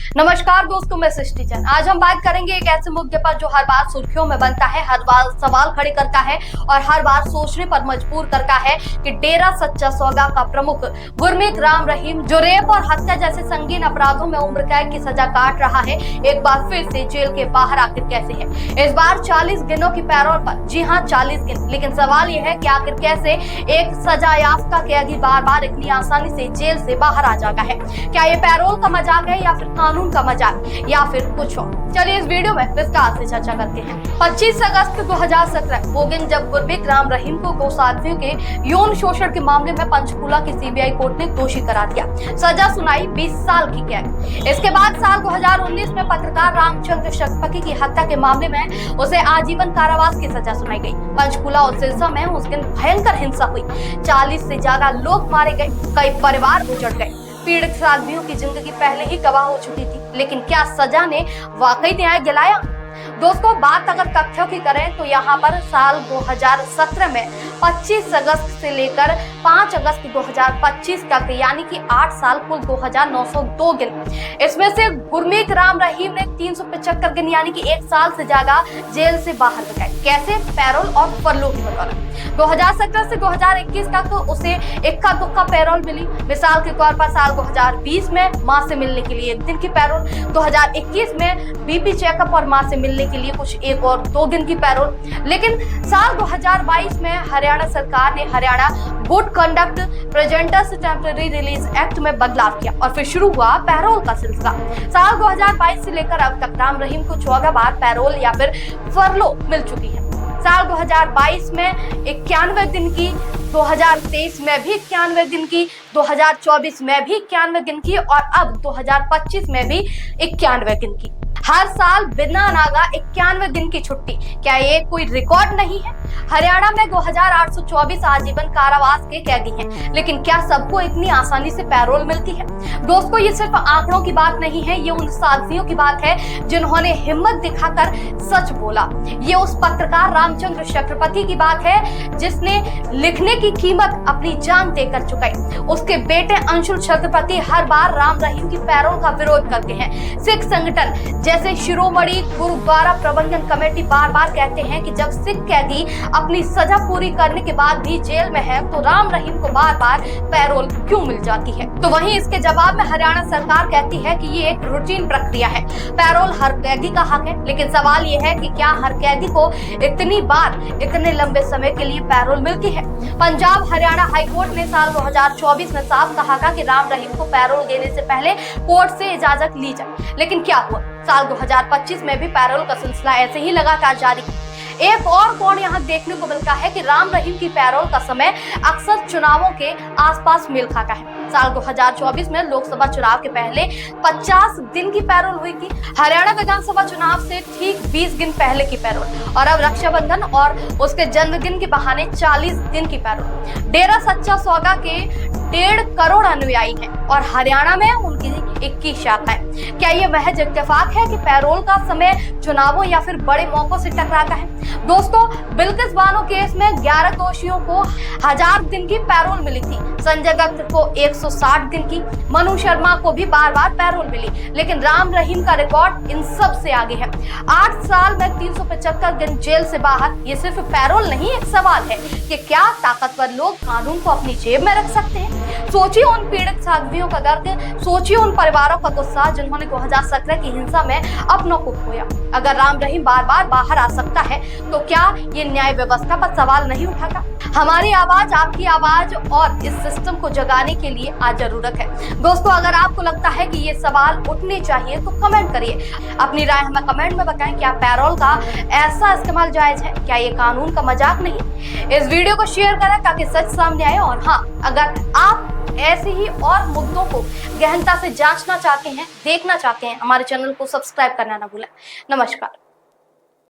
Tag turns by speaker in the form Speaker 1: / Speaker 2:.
Speaker 1: नमस्कार दोस्तों, मैं सृष्टि जैन। आज हम बात करेंगे एक ऐसे मुद्दे पर जो हर बार सुर्खियों में बनता है, हर बार सवाल खड़े करता है और हर बार सोचने पर मजबूर करता है कि डेरा सच्चा सौदा का प्रमुख गुरमीत राम रहीम, जो रेप और हत्या जैसे संगीन अपराधों में उम्र कैद की सजा काट रहा है, एक बार फिर से जेल के बाहर आखिर कैसे है। इस बार 40 दिनों की पैरोल पर, जी हाँ 40 दिन। लेकिन सवाल यह है कि आखिर कैसे एक सजायाफ्ता कैदी बार बार इतनी आसानी से जेल से बाहर आ जाता है। क्या ये पैरोल का मजाक है या फिर कानून का मजाक या फिर कुछ और? चलिए इस वीडियो में विस्तार से चर्चा करते हैं। 25 अगस्त 2017 वो दिन जब गुरमीत राम रहीम को गौ साथियों के यौन शोषण के मामले में पंचकूला की सीबीआई कोर्ट ने दोषी करार दिया। सजा सुनाई 20 साल की कैद। इसके बाद साल 2019 में पत्रकार रामचंद्र शतपथी की हत्या के मामले में उसे आजीवन कारावास की सजा सुनाई गई। पंचकूला और सिरसा में उस दिन भयंकर हिंसा हुई। 40 से ज्यादा लोग मारे गए, कई परिवार उजड़ गए। पीड़ित साथियों की जिंदगी पहले ही तबाह हो चुकी थी, लेकिन क्या सजा ने वाकई न्याय दिलाया? दोस्तों, बात अगर तथ्यों की करें तो यहाँ पर साल 2017 में 25 अगस्त से लेकर 5 अगस्त 2025 तक, यानी कि 8 साल, कुल 2902 दिन। इसमें से गुरमीत राम रहीम ने 375 दिन, यानी कि 1 साल से ज्यादा जेल से बाहर बिताए। कैसे? पैरोल और फरलो की बदौलत। 2017 से 2021 तक तो उसे इक्का दुक्का पैरोल मिली। मिसाल के तौर पर साल 2020 में मां से मिलने के लिए 1 दिन की पैरोल, 2021 में बीपी चेकअप और मां से मिलने के लिए कुछ 1 और 2 दिन की पैरोल। लेकिन साल 2022 में हरियाणा सरकार ने Haryana good conduct presenters temporary release act में बदलाव किया और फिर शुरू हुआ पैरोल का सिलसिला। साल 2022 से लेकर अब तक राम रहीम को 14 बार पैरोल या फिर फरलो मिल चुकी है। साल 2022 में 91 दिन की, 2023 में भी 91 दिन की, 2024 में भी 91 दिन की और अब 2025 में भी 91 दिन की। हर साल बिना नागा 91 दिन की छुट्टी। क्या ये कोई रिकॉर्ड नहीं है? हरियाणा में 2824 आजीवन कारावास के कैदी हैं, लेकिन क्या सबको इतनी आसानी से पैरोल मिलती है? दोस्तों, ये सिर्फ आंकड़ों की बात नहीं है, ये उन साथियों की बात है जिन्होंने हिम्मत दिखाकर सच बोला। ये उस पत्रकार रामचंद्र शतपथी की बात है जिसने लिखने की कीमत अपनी जान देकर चुकाई। उसके बेटे अंशुल शतपथी हर बार राम रहीम की पैरोल का विरोध करते हैं। सिख संगठन जैसे शिरोमणि गुरुद्वारा प्रबंधन कमेटी बार बार कहते हैं कि जब सिख कैदी अपनी सजा पूरी करने के बाद भी जेल में है तो राम रहीम को बार बार पैरोल क्यों मिल जाती है? तो वहीं इसके जवाब में हरियाणा सरकार कहती है कि ये एक रूटीन प्रक्रिया है, पैरोल हर कैदी का हक है। लेकिन सवाल ये है कि क्या हर कैदी को इतनी बार, इतने लंबे समय के लिए पैरोल मिलती है? पंजाब हरियाणा हाईकोर्ट ने साल 2024 में साफ कहा था कि राम रहीम को पैरोल देने से पहले कोर्ट से इजाजत ली जाए। लेकिन क्या हुआ? साल 2025 में भी पैरोल का सिलसिला ऐसे ही लगातार जारी। एक और कोण यहाँ देखने को मिलता है कि राम रहीम की पैरोल का समय अक्सर चुनावों के आसपास मेल खाता है। साल 2024 में लोकसभा चुनाव के पहले 50 दिन की पैरोल हुई थी। हरियाणा विधानसभा चुनाव से ठीक 20 दिन पहले की पैरोल और अब रक्षाबंधन और उसके जन्मदिन के बहाने 40 दिन की पैरोल। डेरा सच्चा सौदा के 1.5 करोड़ अनुयायी हैं और हरियाणा में उनकी 21 शाखाएं। क्या ये महज इत्तेफाक है कि पैरोल का समय चुनावों या फिर बड़े मौकों से टकराता है? दोस्तों, बिल्किस बानो केस में 11 दोषियों को 1000 दिन की पैरोल मिली थी। संजय दत्त को 160 दिन की, मनु शर्मा को भी बार बार पैरोल मिली। लेकिन राम रहीम का रिकॉर्ड इन सब से आगे है। 8 साल में 375 दिन जेल से बाहर। ये सिर्फ पैरोल नहीं, एक सवाल है कि क्या ताकतवर लोग कानून को अपनी जेब में रख सकते हैं? सोचिए उन पीड़ित साथियों का दर्द, सोचिए उन परिवारों का गुस्सा जिन्होंने 2017 की हिंसा में अपनों को खोया। अगर राम रहीम बार बार बाहर आ सकता है तो क्या ये न्याय व्यवस्था पर सवाल नहीं उठाता? हमारी आवाज, आपकी आवाज और इस सिस्टम को जगाने के लिए आज जरूरत है। दोस्तों, अगर आपको लगता है कि ये सवाल उठने चाहिए तो कमेंट करिए। अपनी राय हमें कमेंट में बताएं। क्या पैरोल का ऐसा इस्तेमाल जायज है? क्या ये कानून का मजाक नहीं? इस वीडियो को शेयर करें ताकि सच सामने आए। और हाँ, अगर आप ऐसे ही और मुद्दों को गहनता से जांचना चाहते हैं, देखना चाहते हैं, हमारे चैनल को सब्सक्राइब करना ना भूलें। नमस्कार।